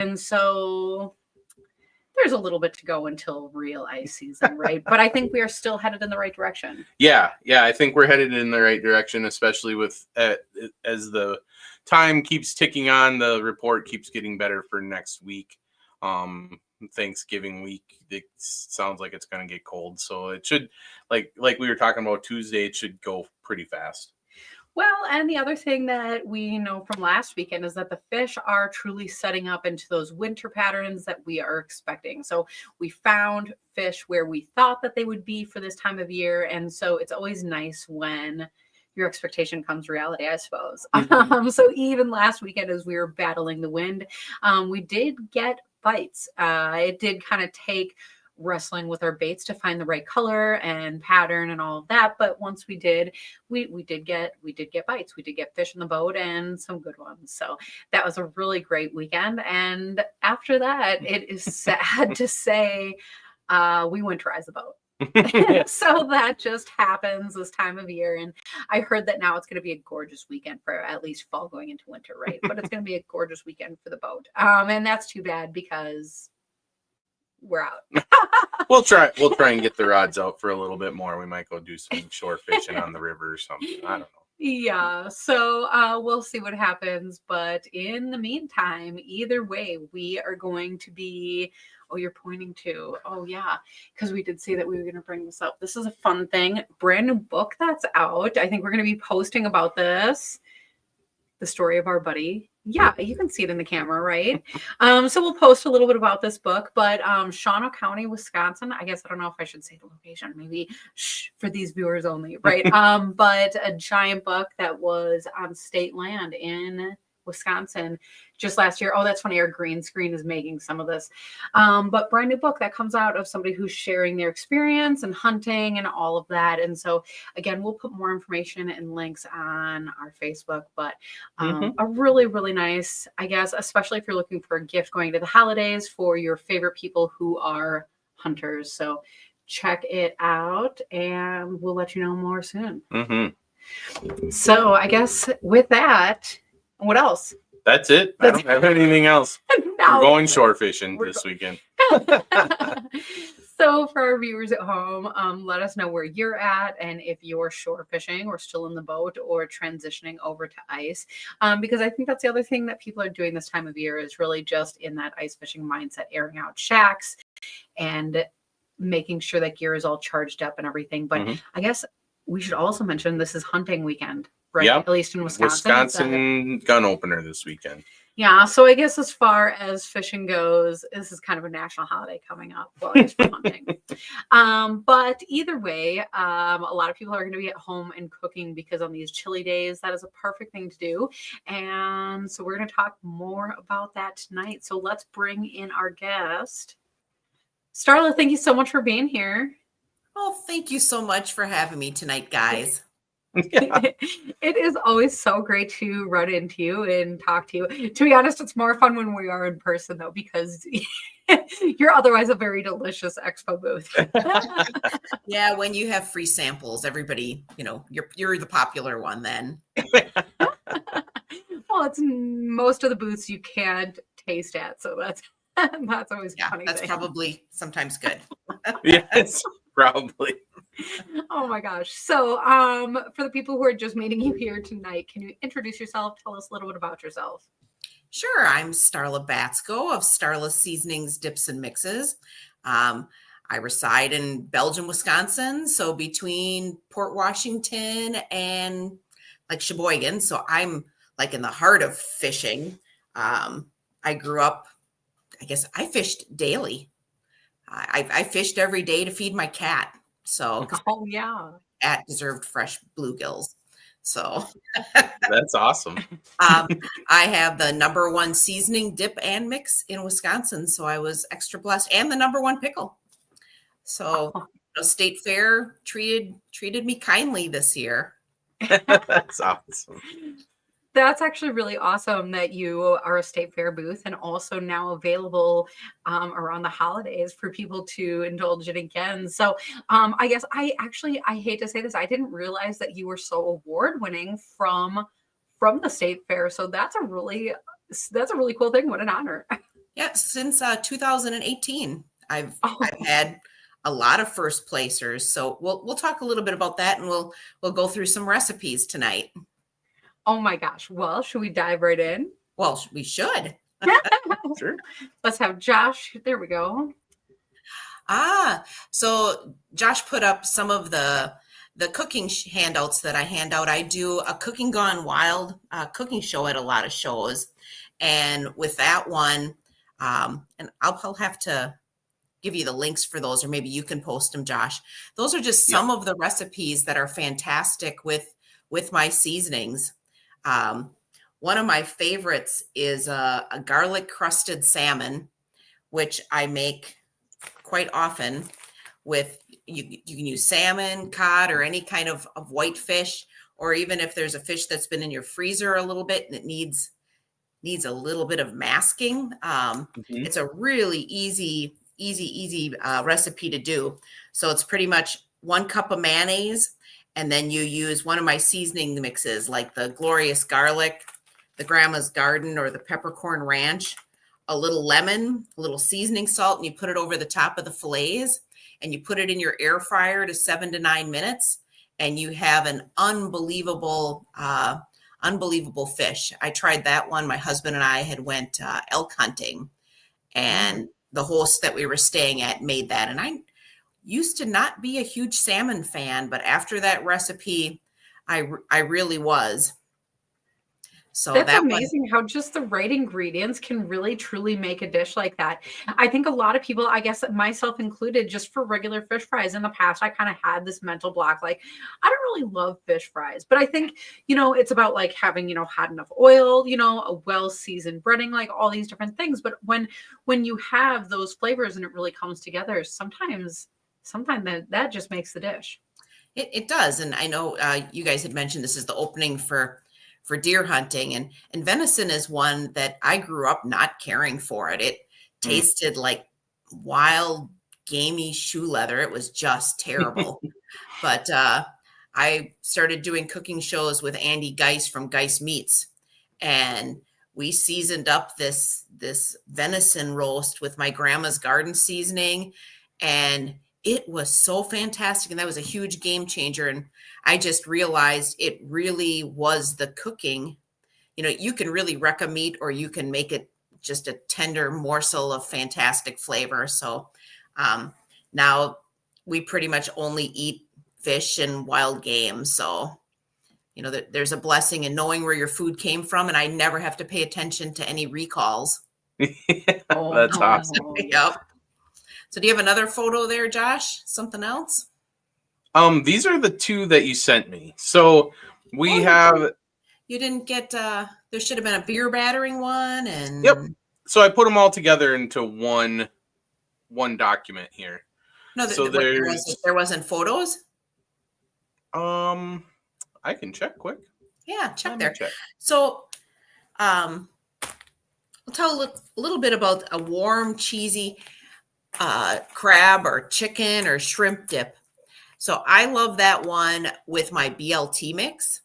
And so there's a little bit to go until real ice season, right? But I think we are still headed in the right direction. Yeah, I think we're headed in the right direction, especially with as the time keeps ticking on, the report keeps getting better for next week. Thanksgiving week, it sounds like it's going to get cold, so it should, like we were talking about Tuesday, it should go pretty fast. Well, and the other thing that we know from last weekend is that the fish are truly setting up into those winter patterns that we are expecting. So we found fish where we thought that they would be for this time of year. And so it's always nice when your expectation comes reality, I suppose. So even last weekend, as we were battling the wind, we did get bites. It did kind of take wrestling with our baits to find the right color and pattern and all of that. But once we did, we did get bites. We did get fish in the boat and some good ones. So that was a really great weekend. And after that, it is sad to say we winterize the boat. So that just happens this time of year. And I heard that now it's going to be a gorgeous weekend for at least fall going into winter, right? But it's going to be a gorgeous weekend for the boat. And that's too bad because we're out. We'll try and get the rods out for a little bit more. We might go do some shore fishing on the river or something. I don't know. Yeah, so we'll see what happens. But in the meantime, either way, we are going to be, you're pointing to, yeah, because we did say that we were going to bring this up. This is a fun thing. Brand new book that's out. I think we're going to be posting about this. The story of our buddy. Yeah, you can see it in the camera, right? So we'll post a little bit about this book, but Shawano County, Wisconsin, I guess I don't know if I should say the location, maybe for these viewers only, right? But a giant book that was on state land in Wisconsin just last year. Oh, that's funny. Our green screen is making some of this. But brand new book that comes out of somebody who's sharing their experience and hunting and all of that. And so again, we'll put more information and links on our Facebook, but a really, really nice, I guess, especially if you're looking for a gift going to the holidays for your favorite people who are hunters. So check it out and we'll let you know more soon. So I guess with that, what else? That's it. I don't have anything else. No. We're going shore fishing this weekend. So for our viewers at home, let us know where you're at and if you're shore fishing or still in the boat or transitioning over to ice. Because I think that's the other thing that people are doing this time of year is really just in that ice fishing mindset, airing out shacks and making sure that gear is all charged up and everything. But I guess we should also mention this is hunting weekend. Right, yep. At least in Wisconsin. Wisconsin gun opener this weekend. Yeah, so I guess as far as fishing goes, this is kind of a national holiday coming up. Well, I guess for hunting. But either way, a lot of people are going to be at home and cooking because on these chilly days, that is a perfect thing to do. And so we're going to talk more about that tonight. So let's bring in our guest. Starla, thank you so much for being here. Oh, thank you so much for having me tonight, guys. Yeah. It is always so great to run into you and talk to you. To be honest, it's more fun when we are in person, though, because you're otherwise a very delicious expo booth. Yeah, when you have free samples, everybody, you're the popular one then. Well, it's most of the booths you can't taste at, so that's always funny. That's probably sometimes good. Yes, probably. Oh my gosh. So for the people who are just meeting you here tonight, can you introduce yourself? Tell us a little bit about yourself. Sure. I'm Starla Batsko of Starla Seasonings, Dips and Mixes. I reside in Belgium, Wisconsin. So between Port Washington and like Sheboygan. So I'm like in the heart of fishing. I grew up, I guess I fished daily. I fished every day to feed my cat. So, yeah, cat deserved fresh bluegills. So that's awesome. I have the #1 seasoning dip and mix in Wisconsin. So I was extra blessed, and the #1 pickle. So State Fair treated me kindly this year. That's awesome. That's actually really awesome that you are a State Fair booth and also now available around the holidays for people to indulge in again. So I guess I hate to say this, I didn't realize that you were so award winning from the State Fair. So that's a really cool thing. What an honor. Yeah, since 2018, I've Oh, had a lot of first placers. So we'll talk a little bit about that, and we'll go through some recipes tonight. oh my gosh. Well, should we dive right in? Well, we should. Sure. Let's have Josh. There we go. So Josh put up some of the cooking handouts that I hand out. I do a Cooking Gone Wild cooking show at a lot of shows, and with that one, and I'll have to give you the links for those, or maybe you can post them, Josh. Those are just some of the recipes that are fantastic with my seasonings. One of my favorites is a garlic crusted salmon, which I make quite often with you can use salmon, cod, or any kind of white fish, or even if there's a fish that's been in your freezer a little bit and it needs a little bit of masking. It's a really easy recipe to do. So it's pretty much 1 cup of mayonnaise, and then you use one of my seasoning mixes like the glorious garlic, the grandma's garden, or the peppercorn ranch, a little lemon, a little seasoning salt, and you put it over the top of the fillets, and you put it in your air fryer to 7 to 9 minutes, and you have an unbelievable fish. I tried that one. My husband and I had went elk hunting, and the host that we were staying at made that. And I used to not be a huge salmon fan, but after that recipe, I really was. So That's that amazing how just the right ingredients can really truly make a dish like that. I think a lot of people, I guess myself included, just for regular fish fries in the past, I kind of had this mental block. Like, I don't really love fish fries, but I think, it's about like having, had enough oil, a well-seasoned breading, like all these different things. But when you have those flavors and it really comes together, sometimes that just makes the dish. It does. And I know you guys had mentioned this is the opening for deer hunting, and venison is one that I grew up not caring for it. It tasted like wild, gamey shoe leather. It was just terrible. But I started doing cooking shows with Andy Geis from Geis Meats, and we seasoned up this venison roast with my grandma's garden seasoning, and it was so fantastic. And that was a huge game changer. And I just realized it really was the cooking. You can really wreck a meat, or you can make it just a tender morsel of fantastic flavor. So now we pretty much only eat fish and wild game. So, there's a blessing in knowing where your food came from, and I never have to pay attention to any recalls. That's awesome. Yep. So do you have another photo there, Josh? Something else? These are the 2 that you sent me. So we have. You didn't get. There should have been a beer battering one, and. Yep. So I put them all together into one document here. No, so there wasn't photos. I can check quick. Yeah, check there. Check. So, I'll tell a little bit about a warm, cheesy crab or chicken or shrimp dip. So I love that one with my BLT mix,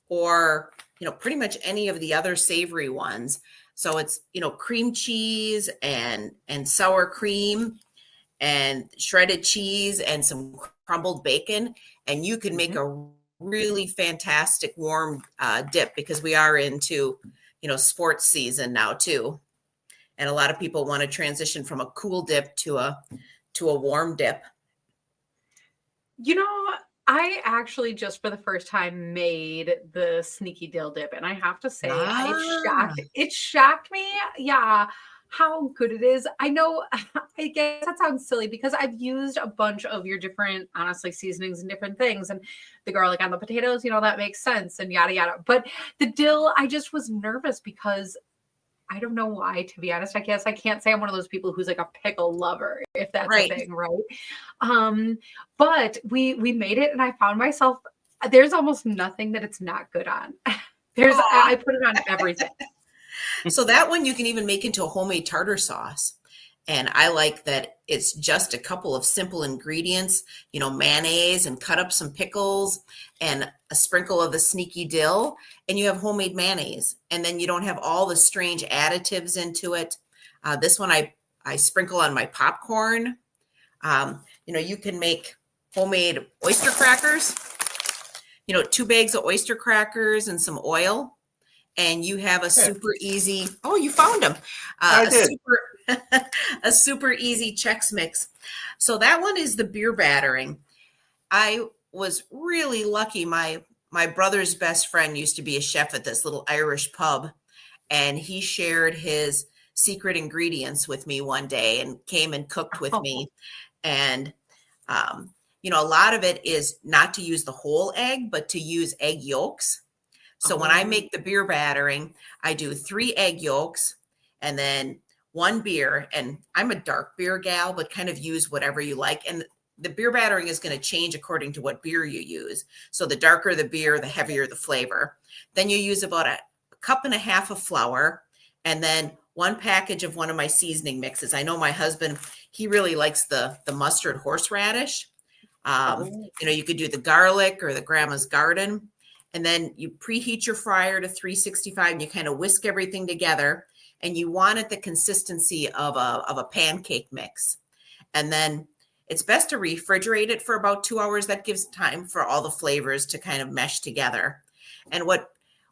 or pretty much any of the other savory ones. So it's cream cheese and sour cream and shredded cheese and some crumbled bacon, and you can make a really fantastic warm dip, because we are into sports season now too. And a lot of people want to transition from a cool dip to a warm dip. I actually just for the first time made the sneaky dill dip, and I have to say it shocked me. Yeah, how good it is. I know, I guess that sounds silly because I've used a bunch of your different, honestly, seasonings and different things, and the garlic on the potatoes, that makes sense, and yada yada. But the dill, I just was nervous because I don't know why, to be honest. I guess I can't say I'm one of those people who's like a pickle lover, if that's a thing, right? But we made it, and I found myself, there's almost nothing that it's not good on. I put it on everything. So that one you can even make into a homemade tartar sauce. And I like that it's just a couple of simple ingredients, mayonnaise, and cut up some pickles and a sprinkle of the sneaky dill, and you have homemade mayonnaise. And then you don't have all the strange additives into it. This one I sprinkle on my popcorn. You can make homemade oyster crackers, 2 bags of oyster crackers and some oil, and you have a super easy, oh, you found them. I did. A super easy Chex Mix. So that one is the beer battering. I was really lucky. My brother's best friend used to be a chef at this little Irish pub, and he shared his secret ingredients with me one day and came and cooked with me. And a lot of it is not to use the whole egg, but to use egg yolks. So when I make the beer battering, I do 3 egg yolks and then 1 beer. And I'm a dark beer gal, but kind of use whatever you like. And the beer battering is going to change according to what beer you use. So the darker the beer, the heavier the flavor. Then you use about a cup and a half of flour, and then 1 package of one of my seasoning mixes. I know my husband, he really likes the mustard horseradish. You could do the garlic or the grandma's garden. And then you preheat your fryer to 365 and you kind of whisk everything together. And you want it the consistency of a pancake mix. And then it's best to refrigerate it for about 2 hours. That gives time for all the flavors to kind of mesh together. And when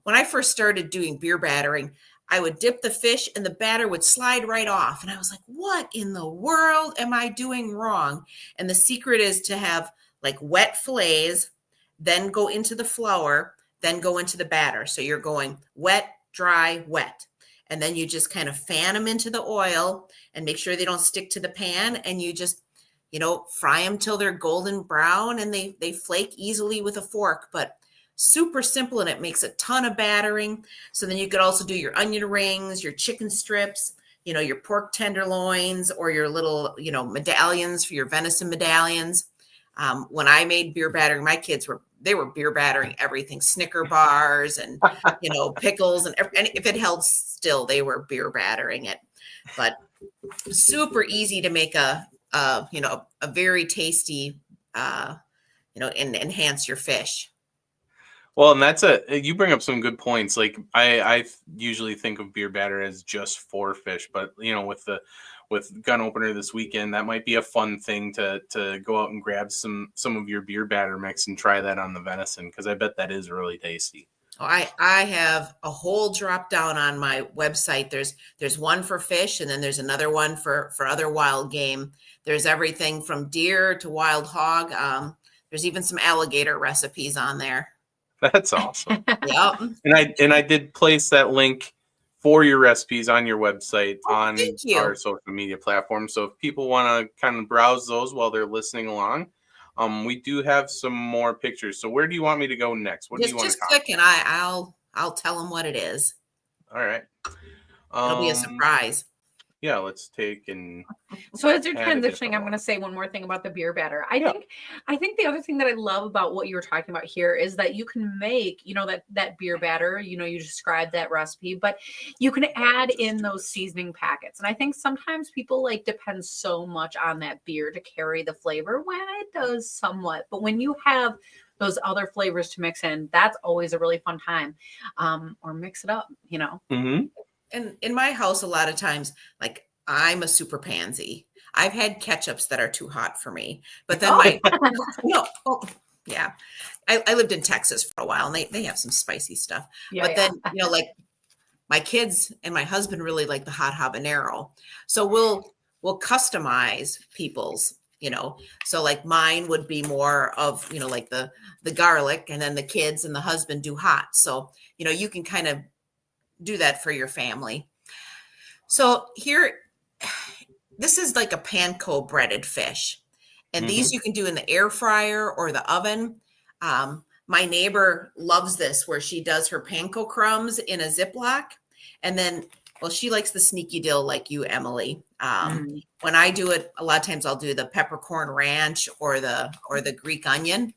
I first started doing beer battering, I would dip the fish and the batter would slide right off. And I was like, what in the world am I doing wrong? And the secret is to have like wet fillets, then go into the flour, then go into the batter. So you're going wet, dry, wet. And then you just kind of fan them into the oil and make sure they don't stick to the pan. And you just, fry them till they're golden brown and they flake easily with a fork. But super simple, and it makes a ton of battering. So then you could also do your onion rings, your chicken strips, your pork tenderloins, or your little, medallions for your venison medallions. When I made beer battering, my kids were beer battering everything, Snicker bars and, pickles. And if it held still, they were beer battering it. But super easy to make a very tasty, and enhance your fish. Well, and you bring up some good points. Like I usually think of beer batter as just for fish, but with gun opener this weekend, that might be a fun thing to go out and grab some of your beer batter mix and try that on the venison, because I bet that is really tasty. Oh, I have a whole drop down on my website. There's one for fish, and then there's another one for other wild game. There's everything from deer to wild hog. There's even some alligator recipes on there. That's awesome. Yep. And I did place that link for your recipes on your website on our social media platform. So if people want to kind of browse those while they're listening along, we do have some more pictures. So where do you want me to go next? What do you want to click and I'll tell them what it is. All right. It'll be a surprise. Yeah, let's take and. So as you're transitioning, I'm going to say one more thing about the beer batter. I think the other thing that I love about what you were talking about here is that you can make, that beer batter, you described that recipe, but you can add in those seasoning packets. And I think sometimes people depend so much on that beer to carry the flavor, when it does somewhat. But when you have those other flavors to mix in, that's always a really fun time. Or mix it up, Mm-hmm. And in my house, a lot of times, I'm a super pansy. I've had ketchups that are too hot for me, but then yeah, I lived in Texas for a while, and they have some spicy stuff. Then, my kids and my husband really like the hot habanero. So we'll customize people's, so mine would be more of, the garlic, and then the kids and the husband do hot. So, you can kind of do that for your family. So here, this is like a panko breaded fish. And these you can do in the air fryer or the oven. My neighbor loves this, where she does her panko crumbs in a Ziploc. And then, she likes the sneaky dill like you, Emily. When I do it, a lot of times I'll do the peppercorn ranch or the Greek onion.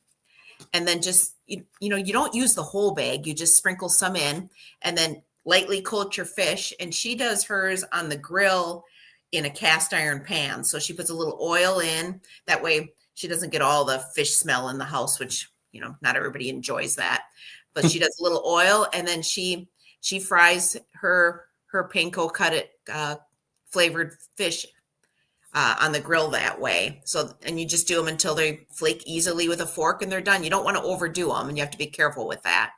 And then just, you don't use the whole bag. You just sprinkle some in and then lightly coat your fish. And she does hers on the grill in a cast iron pan. So she puts a little oil in. That way she doesn't get all the fish smell in the house, which, not everybody enjoys that. But she does a little oil, and then she fries her panko cut flavored fish on the grill that way. So, and you just do them until they flake easily with a fork and they're done. You don't want to overdo them, and you have to be careful with that.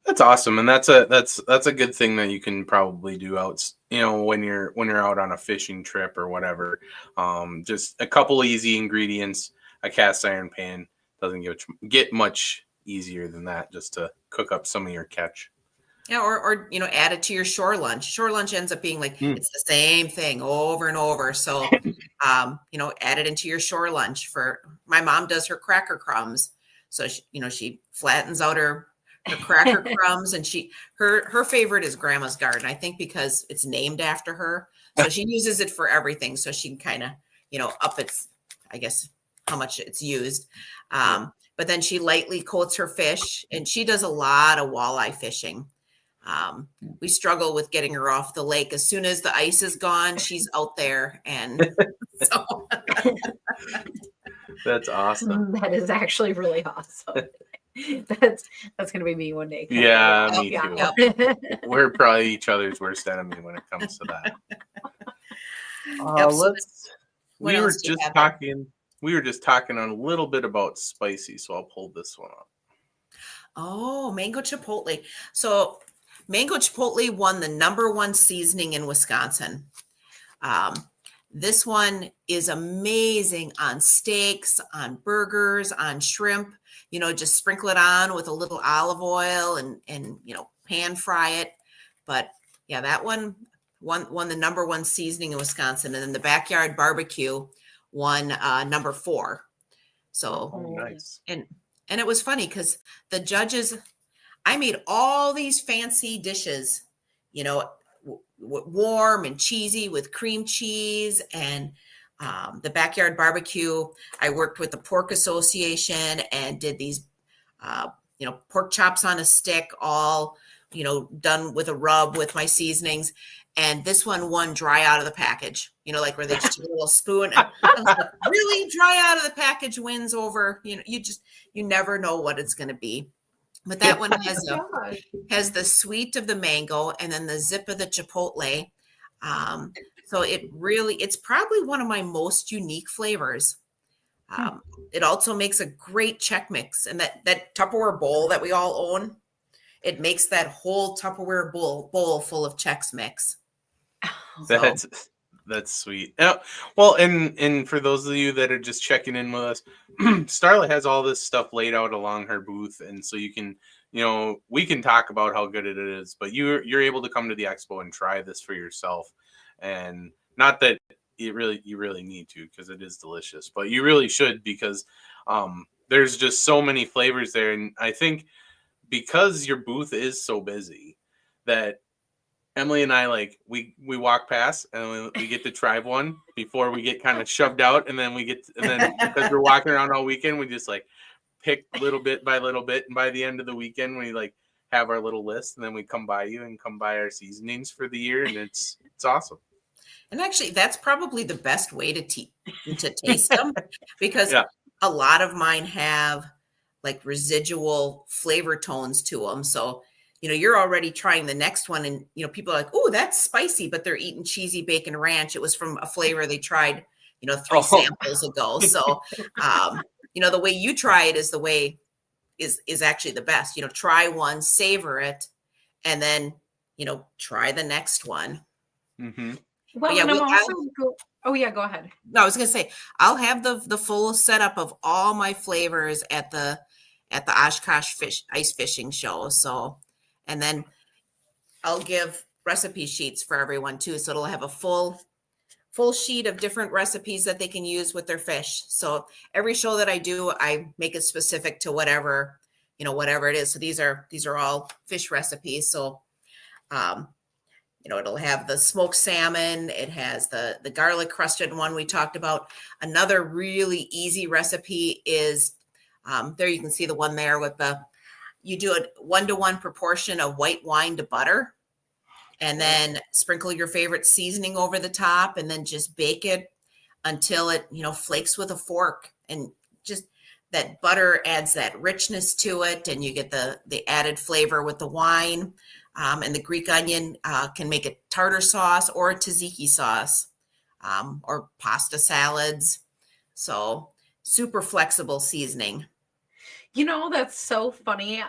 That's awesome, and that's a good thing that you can probably do out, when you're out on a fishing trip or whatever. Just a couple easy ingredients, a cast iron pan doesn't get much easier than that, just to cook up some of your catch. Yeah, or add it to your shore lunch. Shore lunch ends up being like it's the same thing over and over. So, add it into your shore lunch. For my mom does her cracker crumbs, so she flattens out her cracker crumbs, and her favorite is Grandma's Garden. I think because it's named after her, so she uses it for everything. So she can kind of up its, I guess, how much it's used. But then she lightly coats her fish, and she does a lot of walleye fishing. We struggle with getting her off the lake. As soon as the ice is gone, she's out there, and so That's awesome. That is actually really awesome. That's gonna be me one day. Yeah, me too. Yep. We're probably each other's worst enemy when it comes to that. We were just talking on a little bit about spicy, so I'll pull this one up. Oh, mango chipotle. So mango chipotle won the #1 seasoning in Wisconsin. This one is amazing on steaks, on burgers, on shrimp. Just sprinkle it on with a little olive oil and pan fry it. But yeah, that one won the #1 seasoning in Wisconsin, and then the backyard barbecue won #4. So nice. And it was funny because the judges, I made all these fancy dishes, warm and cheesy with cream cheese, and the backyard barbecue. I worked with the Pork Association and did these, pork chops on a stick, all, done with a rub with my seasonings. And this one won dry out of the package, like where they just took a little spoon. And I was like, really, dry out of the package wins over, you never know what it's going to be. But that one has the sweet of the mango and then the zip of the chipotle. So it's probably one of my most unique flavors. It also makes a great Chex Mix, and that Tupperware bowl that we all own, it makes that whole Tupperware bowl full of Chex Mix. That's sweet. Yeah. Well, and for those of you that are just checking in with us, Starla has all this stuff laid out along her booth, and so you can, we can talk about how good it is, but you're able to come to the expo and try this for yourself. And not that you really need to, because it is delicious, but you really should, because there's just so many flavors there. And I think because your booth is so busy that Emily and I, we walk past and we get to try one before we get kind of shoved out, and then because we're walking around all weekend, we just pick little bit by little bit, and by the end of the weekend we have our little list, and then we come by you and come by our seasonings for the year, and it's awesome. And actually, that's probably the best way to taste them, because a lot of mine have residual flavor tones to them. So you're already trying the next one, and people are like, "Oh, that's spicy," but they're eating cheesy bacon ranch. It was from a flavor they tried 3 samples ago. So the way you try it is the way is actually the best. Try one, savor it, and then try the next one. Mm-hmm. Well, yeah, go ahead. No, I was gonna say I'll have the full setup of all my flavors at the Oshkosh ice fishing show. So, and then I'll give recipe sheets for everyone too. So it'll have a full sheet of different recipes that they can use with their fish. So every show that I do, I make it specific to whatever it is. So these are all fish recipes. So, it'll have the smoked salmon. It has the garlic crusted one we talked about. Another really easy recipe is, there you can see the one there with you do a 1-to-1 proportion of white wine to butter, and then sprinkle your favorite seasoning over the top, and then just bake it until it, flakes with a fork. And just that butter adds that richness to it, and you get the added flavor with the wine. And the Greek onion can make a tartar sauce or a tzatziki sauce, or pasta salads. So super flexible seasoning. That's so funny.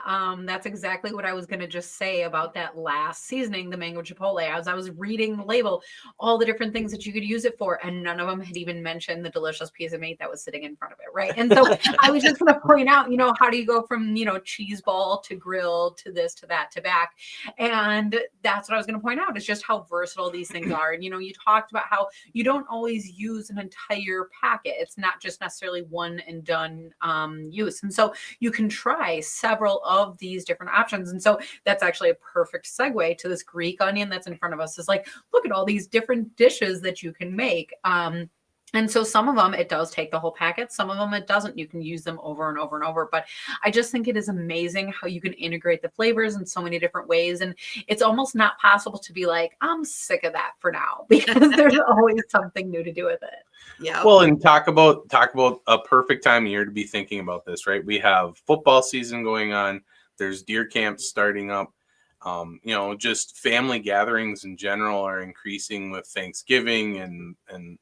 That's exactly what I was gonna just say about that last seasoning, the mango chipotle. As I was reading the label, all the different things that you could use it for, and none of them had even mentioned the delicious piece of meat that was sitting in front of it, right? And so I was just gonna point out, how do you go from cheese ball to grill to this to that to back? And that's what I was gonna point out, is just how versatile these things are. And you talked about how you don't always use an entire packet. It's not just necessarily one and done use. And so you can try several of these different options. And so that's actually a perfect segue to this Greek onion that's in front of us. Is like, look at all these different dishes that you can make. And so some of them, it does take the whole packet. Some of them, it doesn't. You can use them over and over and over. But I just think it is amazing how you can integrate the flavors in so many different ways. And it's almost not possible to be like, I'm sick of that for now, because there's always something new to do with it. Yeah. Well, and talk about a perfect time of year to be thinking about this, right? We have football season going on. There's deer camps starting up. Just family gatherings in general are increasing with Thanksgiving and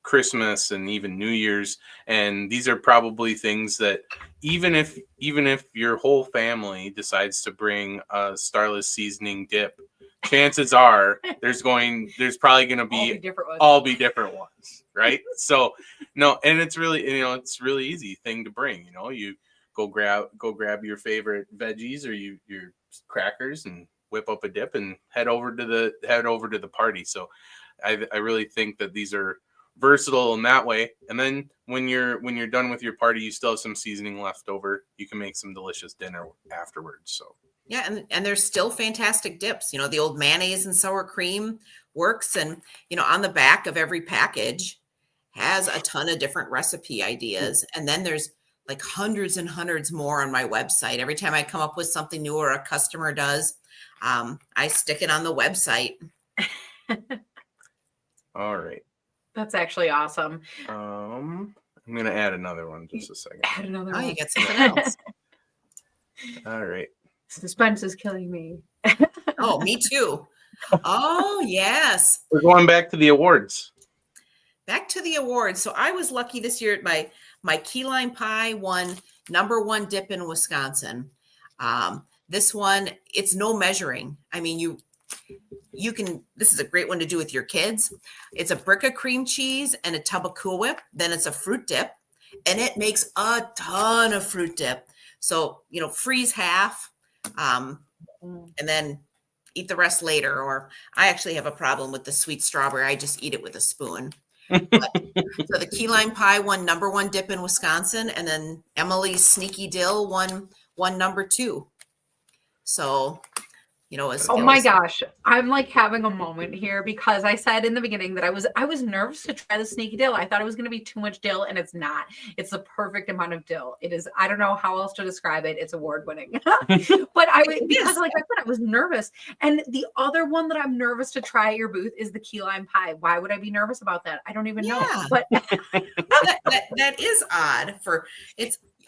Christmas and even New Year's. And these are probably things that even if your whole family decides to bring a Starla seasoning dip, chances are there's probably going to be all be different ones, right? So no, and it's really easy thing to bring. You go grab your favorite veggies or your crackers and whip up a dip and head over to the party. So I really think that these are versatile in that way. And then when you're done with your party, you still have some seasoning left over. You can make some delicious dinner afterwards. So yeah, and there's still fantastic dips. The old mayonnaise and sour cream works, and on the back of every package has a ton of different recipe ideas. And then there's like hundreds and hundreds more on my website. Every time I come up with something new or a customer does, I stick it on the website. All right. That's actually awesome. I'm going to add another one just a second. Add another one. You get something else. All right. Suspense is killing me. Oh, me too. Oh, yes. We're going back to the awards. Back to the awards. So I was lucky this year. My key lime pie won #1 dip in Wisconsin. This one, it's no measuring. I mean, you can, this is a great one to do with your kids. It's a brick of cream cheese and a tub of Cool Whip. Then it's a fruit dip, and it makes a ton of fruit dip. So, freeze half, and then eat the rest later. Or I actually have a problem with the sweet strawberry. I just eat it with a spoon. So the key lime pie won #1 dip in Wisconsin, and then Emily's sneaky dill won #2. So, oh my gosh, I'm like having a moment here, because I said in the beginning that I was nervous to try the sneaky dill. I thought it was going to be too much dill, and it's not. It's the perfect amount of dill. It is. I don't know how else to describe it. It's award winning. But because like I said, I was nervous. And the other one that I'm nervous to try at your booth is the key lime pie. Why would I be nervous about that? I don't even know. But that is odd.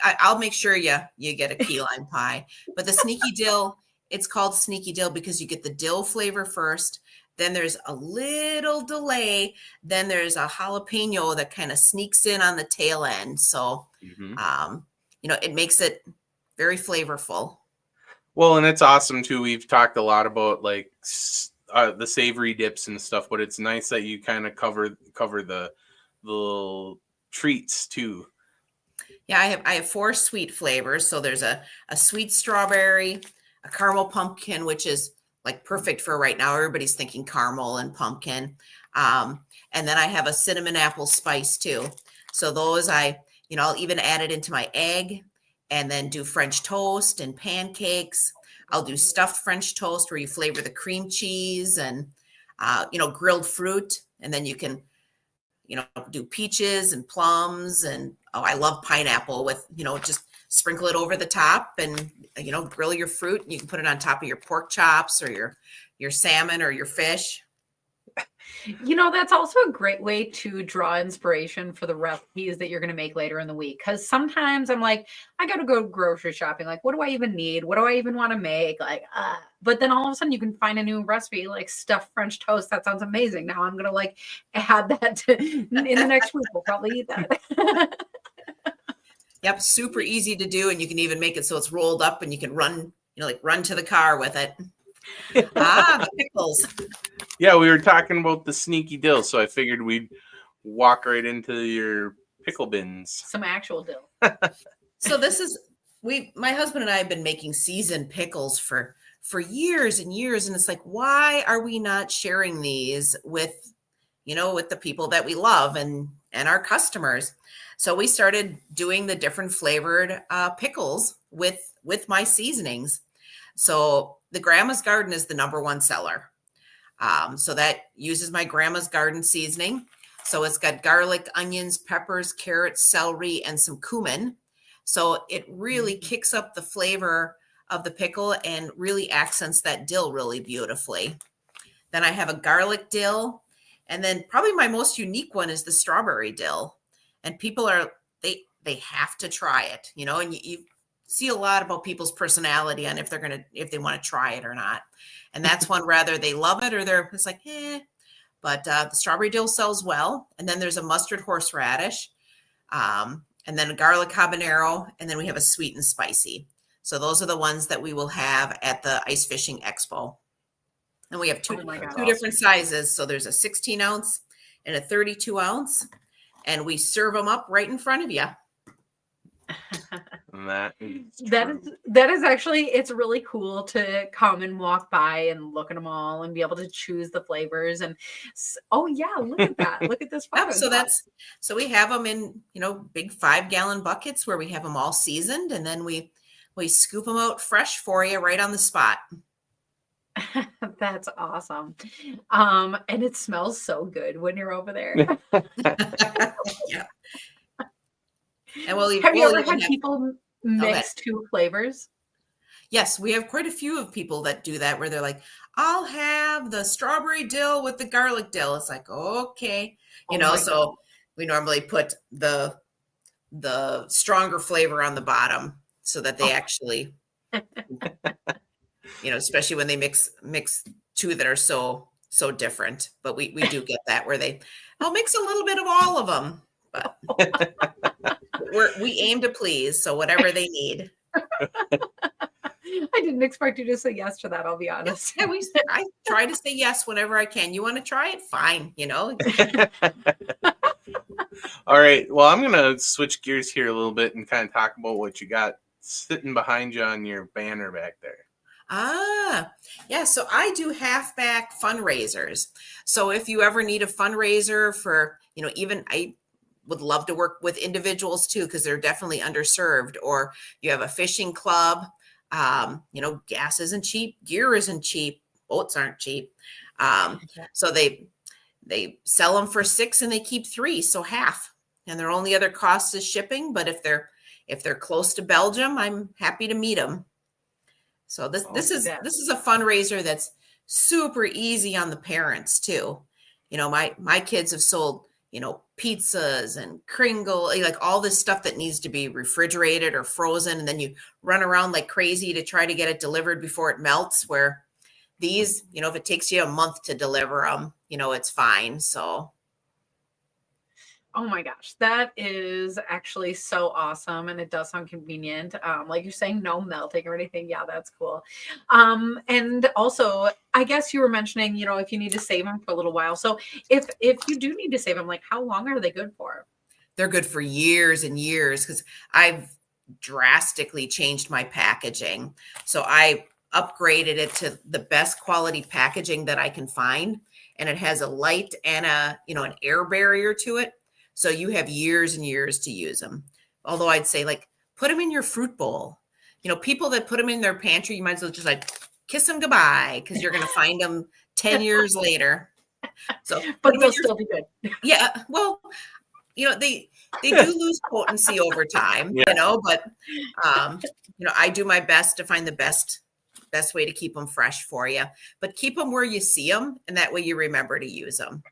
I'll make sure you get a key lime pie. But the sneaky dill, it's called sneaky dill because you get the dill flavor first. Then there's a little delay. Then there's a jalapeno that kind of sneaks in on the tail end. So, it makes it very flavorful. Well, and it's awesome too. We've talked a lot about like the savory dips and stuff, but it's nice that you kind of cover the little treats too. Yeah, I have 4 sweet flavors. So there's a sweet strawberry, a caramel pumpkin, which is like perfect for right now. Everybody's thinking caramel and pumpkin. And then I have a cinnamon apple spice too. So those I'll even add it into my egg, and then do French toast and pancakes. I'll do stuffed French toast where you flavor the cream cheese and, grilled fruit. And then you can, do peaches and plums. And, I love pineapple with, just sprinkle it over the top and, grill your fruit. And you can put it on top of your pork chops or your salmon or your fish. That's also a great way to draw inspiration for the recipes that you're going to make later in the week. Because sometimes I'm like, I got to go grocery shopping. Like, what do I even need? What do I even want to make? Like, but then all of a sudden you can find a new recipe, like stuffed French toast. That sounds amazing. Now I'm going to like add that in the next week. We'll probably eat that. Yep, super easy to do, and you can even make it so it's rolled up, and you can run, run to the car with it. The pickles. Yeah, we were talking about the sneaky dill, so I figured we'd walk right into your pickle bins. Some actual dill. So my husband and I have been making seasoned pickles for years and years, and it's like, why are we not sharing these with the people that we love and our customers? So we started doing the different flavored pickles with my seasonings. So the Grandma's Garden is the #1 seller. So that uses my Grandma's Garden seasoning. So it's got garlic, onions, peppers, carrots, celery, and some cumin. So it really kicks up the flavor of the pickle and really accents that dill really beautifully. Then I have a garlic dill. And then probably my most unique one is the strawberry dill. And people they have to try it, and you see a lot about people's personality on if they want to try it or not. And that's one, rather they love it or it's like, But the strawberry dill sells well. And then there's a mustard horseradish, and then a garlic habanero, and then we have a sweet and spicy. So those are the ones that we will have at the Ice Fishing Expo. And we have two different sizes. So there's a 16 ounce and a 32 ounce. And we serve them up right in front of you. That is actually, it's really cool to come and walk by and look at them all and be able to choose the flavors. And look at that. Look at this photo. So we have them in, big 5-gallon buckets where we have them all seasoned. And then we scoop them out fresh for you right on the spot. That's awesome. And it smells so good when you're over there. Yeah. And have you ever had people mix two flavors? Yes, we have quite a few of people that do that, where they're like, I'll have the strawberry dill with the garlic dill. It's like, okay, so we normally put the stronger flavor on the bottom so that they actually especially when they mix two that are so different. But we do get that where I'll mix a little bit of all of them, but we aim to please. So whatever they need. I didn't expect you to say yes to that. I'll be honest. Yeah, I try to say yes whenever I can. You want to try it? Fine. All right. Well, I'm going to switch gears here a little bit and kind of talk about what you got sitting behind you on your banner back there. Yeah. So I do halfback fundraisers. So if you ever need a fundraiser for, even I would love to work with individuals too, because they're definitely underserved, or you have a fishing club, gas isn't cheap, gear isn't cheap, boats aren't cheap. So they sell them for $6 and they keep $3, so half. And their only other cost is shipping. But if they're close to Belgium, I'm happy to meet them. So this is a fundraiser that's super easy on the parents too. My kids have sold, pizzas and Kringle, like all this stuff that needs to be refrigerated or frozen. And then you run around like crazy to try to get it delivered before it melts, where these, if it takes you a month to deliver them, it's fine. So. Oh my gosh, that is actually so awesome. And it does sound convenient. Like you're saying, no melting or anything. Yeah, that's cool. And also, I guess you were mentioning, if you need to save them for a little while. So if you do need to save them, like how long are they good for? They're good for years and years, because I've drastically changed my packaging. So I upgraded it to the best quality packaging that I can find. And it has a light and an air barrier to it. So you have years and years to use them. Although I'd say, like, put them in your fruit bowl. People that put them in their pantry, you might as well just like kiss them goodbye, because you're going to find them 10 years later. So, but they'll still be good. Yeah. Well, they do lose potency over time, but, I do my best to find the best best way to keep them fresh for you. But keep them where you see them, and that way you remember to use them.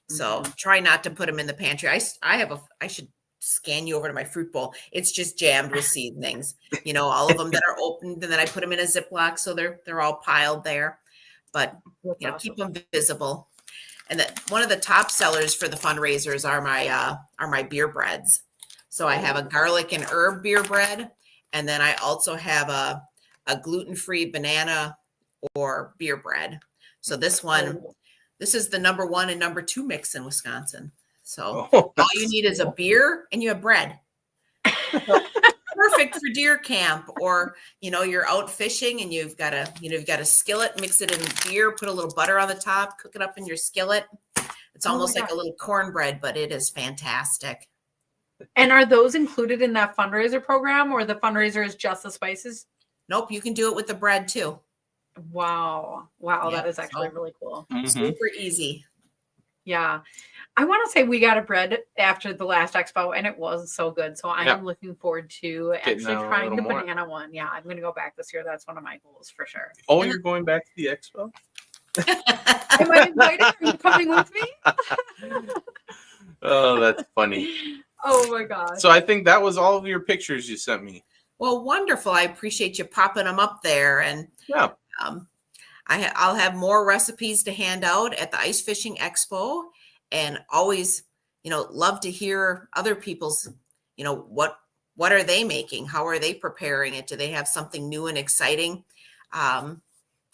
So try not to put them in the pantry. I should scan you over to my fruit bowl. It's just jammed with seasonings. All of them that are opened, and then I put them in a Ziploc so they're all piled there. But keep them visible. And that one of the top sellers for the fundraisers are my beer breads. So I have a garlic and herb beer bread, and then I also have a gluten-free banana or beer bread. So this is the number 1 and number 2 mix in Wisconsin. So all you need is a beer and you have bread. Perfect for deer camp, or you're out fishing and you've got a skillet, mix it in beer, put a little butter on the top, cook it up in your skillet. It's almost like a little cornbread, but it is fantastic. And are those included in that fundraiser program, or the fundraiser is just the spices? Nope, you can do it with the bread too. Wow. That is actually really cool. Super easy. Yeah. I want to say we got a bread after the last expo, and it was so good. So I am looking forward to actually trying the banana one. Yeah, I'm going to go back this year. That's one of my goals for sure. Oh, you're going back to the expo? Am I invited? Are you coming with me? Oh, that's funny. Oh my gosh. So I think that was all of your pictures you sent me. Well, wonderful. I appreciate you popping them up there. And I'll have more recipes to hand out at the Ice Fishing Expo. And always, love to hear other people's, what are they making? How are they preparing it? Do they have something new and exciting? I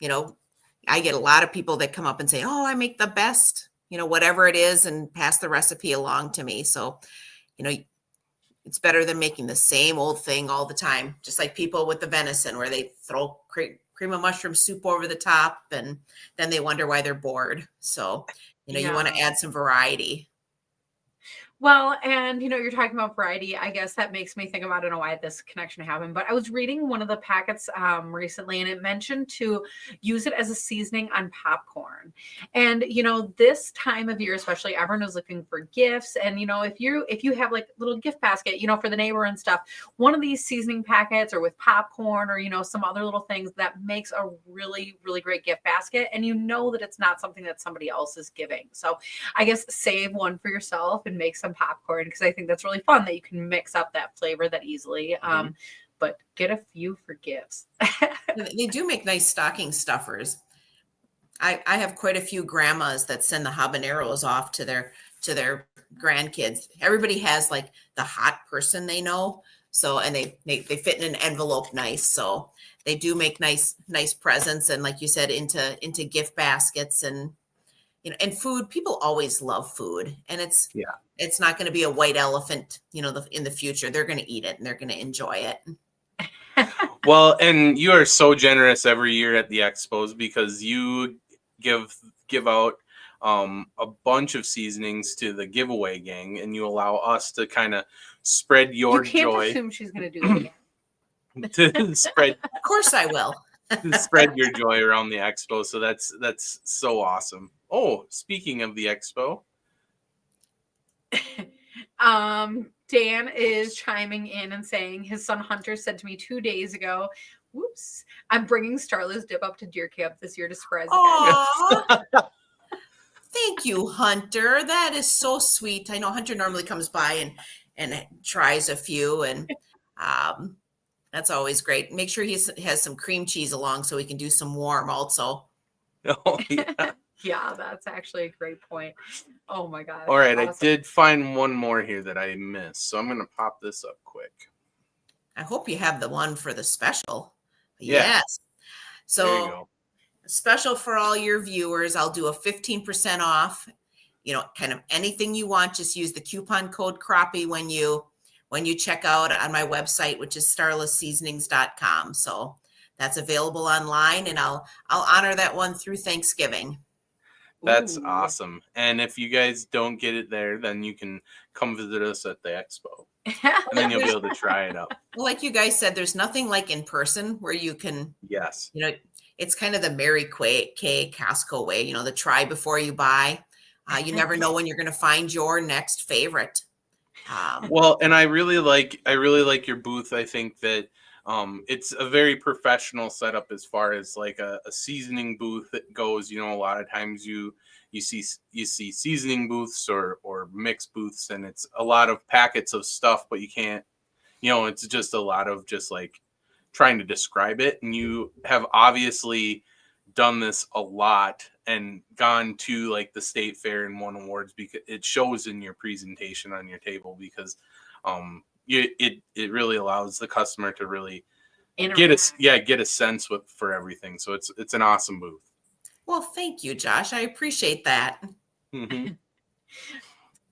get a lot of people that come up and say, oh, I make the best, whatever it is, and pass the recipe along to me. So, it's better than making the same old thing all the time. Just like people with the venison, where they throw cream of mushroom soup over the top, and then they wonder why they're bored. So, you want to add some variety. Well, and you're talking about variety. I guess that makes me think about, I don't know why this connection happened, but I was reading one of the packets recently, and it mentioned to use it as a seasoning on popcorn. And this time of year, especially, everyone is looking for gifts. And if you have like a little gift basket, for the neighbor and stuff, one of these seasoning packets, or with popcorn, or some other little things, that makes a really, really great gift basket. And that it's not something that somebody else is giving. So I guess save one for yourself and make some popcorn, because I think that's really fun that you can mix up that flavor that easily. But get a few for gifts. They do make nice stocking stuffers. I have quite a few grandmas that send the habaneros off to their grandkids. Everybody has like the hot person they know. So, and they fit in an envelope nice. So they do make nice presents, and like you said, into gift baskets. And and food, people always love food, and it's not going to be a white elephant, in the future. They're going to eat it and they're going to enjoy it. Well, and you are so generous every year at the expos, because you give out a bunch of seasonings to the giveaway gang, and you allow us to kind of spread your joy. You can't assume she's going to do it again. To spread. Of course I will. Spread your joy around the expo. So that's so awesome. Oh, speaking of the expo. Dan is chiming in and saying his son Hunter said to me 2 days ago, whoops, I'm bringing Starla's dip up to deer camp this year to surprise the guys. Thank you, Hunter. That is so sweet. I know Hunter normally comes by and tries a few, and that's always great. Make sure he has some cream cheese along so he can do some warm also. Oh, yeah. Yeah, that's actually a great point. Oh my God. All right. Awesome. I did find one more here that I missed. So I'm going to pop this up quick. I hope you have the one for the special. Yeah. Yes. So there you go. Special for all your viewers, I'll do a 15% off, kind of anything you want. Just use the coupon code crappie when you check out on my website, which is starlaseasonings.com. So that's available online, and I'll honor that one through Thanksgiving. That's awesome. And if you guys don't get it there, then you can come visit us at the expo. And then you'll be able to try it out. Well, like you guys said, there's nothing like in person where you can, yes, it's kind of the Mary Kay Costco way, the try before you buy. You never know when you're going to find your next favorite. Well, and I really like your booth. I think that It's a very professional setup as far as like a seasoning booth that goes. You know, a lot of times you see seasoning booths or mix booths, and it's a lot of packets of stuff, but you can't, you know, it's just a lot of just like trying to describe it. And you have obviously done this a lot and gone to like the state fair and won awards, because it shows in your presentation on your table, because it really allows the customer to really get a sense for everything. So it's an awesome booth. Well, thank you, Josh. I appreciate that. Mm-hmm.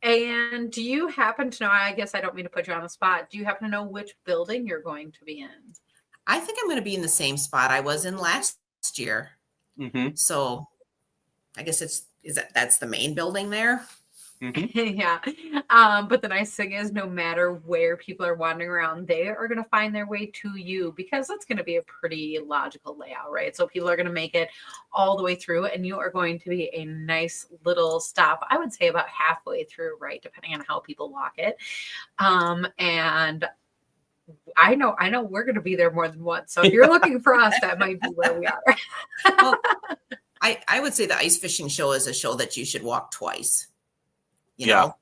And do you happen to know, I guess I don't mean to put you on the spot, do you happen to know which building you're going to be in? I think I'm going to be in the same spot I was in last year. Mm-hmm. So I guess that's the main building there. Mm-hmm. Yeah. But the nice thing is, no matter where people are wandering around, they are going to find their way to you, because that's going to be a pretty logical layout, right? So people are going to make it all the way through, and you are going to be a nice little stop, I would say about halfway through, right? Depending on how people walk it. And I know we're going to be there more than once. So if you're looking for us, that might be where we are. Well, I would say the ice fishing show is a show that you should walk twice. You know,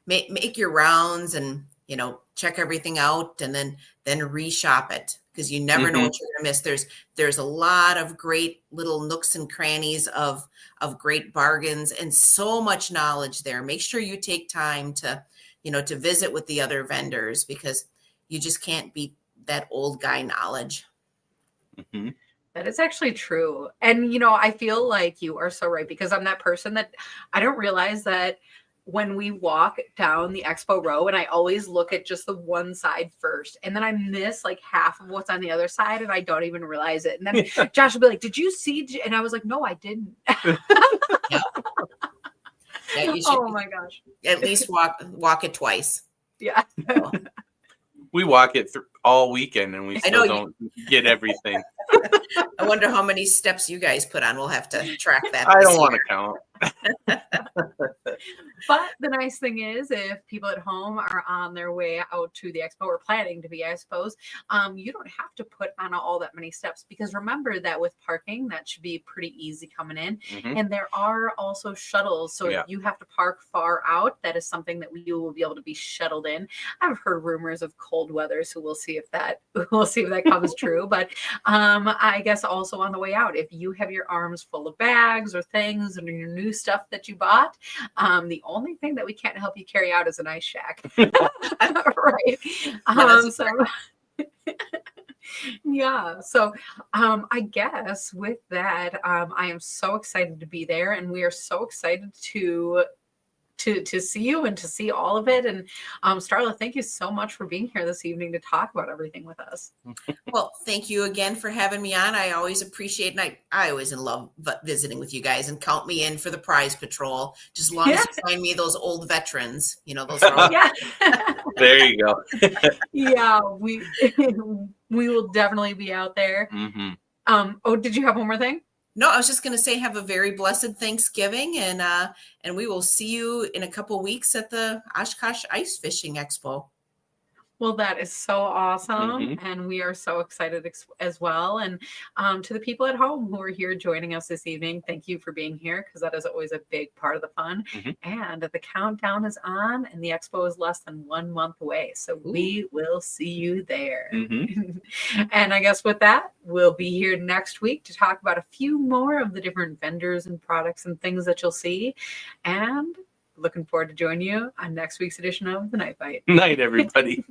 make your rounds and, you know, check everything out, and then reshop it, because you never know what you're going to miss. There's a lot of great little nooks and crannies of great bargains, and so much knowledge there. Make sure you take time to, you know, to visit with the other vendors, because you just can't beat that old guy knowledge. Mm-hmm. That is actually true. And, you know, I feel like you are so right, because I'm that person that I don't realize that when we walk down the expo row, and I always look at just the one side first, and then I miss like half of what's on the other side, and I don't even realize it. And then Josh will be like, "Did you see?" And I was like, "No, I didn't." Yeah, you should. Oh my gosh! At least walk it twice. Yeah. We walk it all weekend, and we still don't get everything. I wonder how many steps you guys put on. We'll have to track that. I don't want to count. But the nice thing is, if people at home are on their way out to the expo, or planning to be, I suppose, you don't have to put on all that many steps, because remember that with parking, that should be pretty easy coming in. Mm-hmm. And there are also shuttles. So if you have to park far out, that is something that you will be able to be shuttled in. I've heard rumors of cold weather, so we'll see if that comes true. But I guess also on the way out, if you have your arms full of bags or things and your new stuff that you bought, the only thing that we can't help you carry out is an ice shack. Right. Yeah. So I guess with that, I am so excited to be there, and we are so excited to see you and to see all of it. And Starla, thank you so much for being here this evening to talk about everything with us. Well, thank you again for having me on. I always appreciate, and I always love visiting with you guys, and count me in for the prize patrol. Just as long as you find me those old veterans, you know, those are all. There you go. Yeah, we will definitely be out there. Oh, did you have one more thing? No, I was just going to say, have a very blessed Thanksgiving, and we will see you in a couple weeks at the Oshkosh Ice Fishing Expo. Well, that is so awesome. And we are so excited as well. And to the people at home who are here joining us this evening, thank you for being here, because that is always a big part of the fun. And the countdown is on, and the expo is less than 1 month away. So we will see you there. And I guess with that, we'll be here next week to talk about a few more of the different vendors and products and things that you'll see. And looking forward to joining you on next week's edition of The Night Bite. Night, everybody.